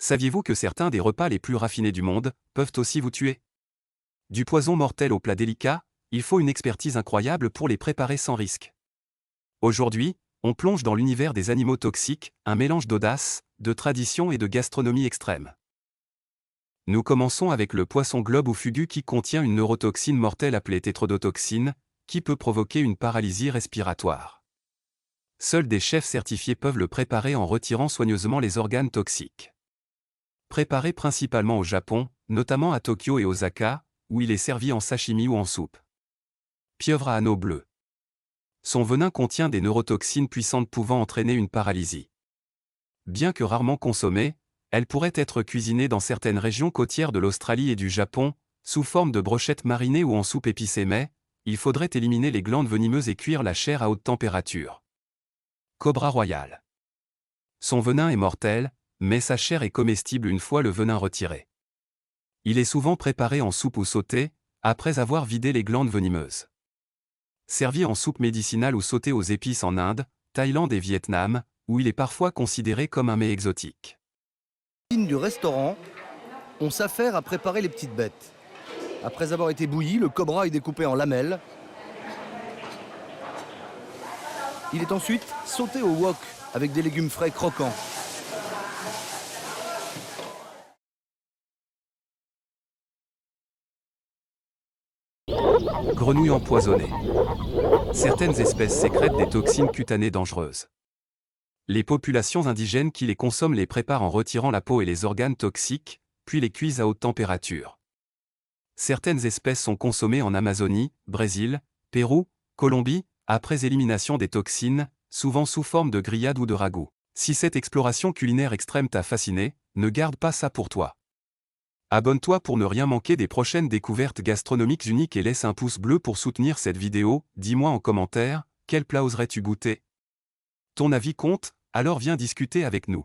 Saviez-vous que certains des repas les plus raffinés du monde peuvent aussi vous tuer? Du poison mortel aux plats délicats, il faut une expertise incroyable pour les préparer sans risque. Aujourd'hui, on plonge dans l'univers des animaux toxiques, un mélange d'audace, de tradition et de gastronomie extrême. Nous commençons avec le poisson globe ou fugu qui contient une neurotoxine mortelle appelée tétrodotoxine, qui peut provoquer une paralysie respiratoire. Seuls des chefs certifiés peuvent le préparer en retirant soigneusement les organes toxiques. Préparé principalement au Japon, notamment à Tokyo et Osaka, où il est servi en sashimi ou en soupe. Pieuvre à anneaux bleus. Son venin contient des neurotoxines puissantes pouvant entraîner une paralysie. Bien que rarement consommée, elle pourrait être cuisinée dans certaines régions côtières de l'Australie et du Japon, sous forme de brochettes marinées ou en soupe épicée, mais il faudrait éliminer les glandes venimeuses et cuire la chair à haute température. Cobra royal. Son venin est mortel, mais sa chair est comestible une fois le venin retiré. Il est souvent préparé en soupe ou sauté, après avoir vidé les glandes venimeuses. Servi en soupe médicinale ou sauté aux épices en Inde, Thaïlande et Vietnam, où il est parfois considéré comme un mets exotique. Du restaurant, on s'affaire à préparer les petites bêtes. Après avoir été bouilli, le cobra est découpé en lamelles. Il est ensuite sauté au wok avec des légumes frais croquants. Grenouille empoisonnée. Certaines espèces sécrètent des toxines cutanées dangereuses. Les populations indigènes qui les consomment les préparent en retirant la peau et les organes toxiques, puis les cuisent à haute température. Certaines espèces sont consommées en Amazonie, Brésil, Pérou, Colombie, après élimination des toxines, souvent sous forme de grillade ou de ragoût. Si cette exploration culinaire extrême t'a fasciné, ne garde pas ça pour toi. Abonne-toi pour ne rien manquer des prochaines découvertes gastronomiques uniques et laisse un pouce bleu pour soutenir cette vidéo. Dis-moi en commentaire, quel plat oserais-tu goûter? Ton avis compte, alors viens discuter avec nous.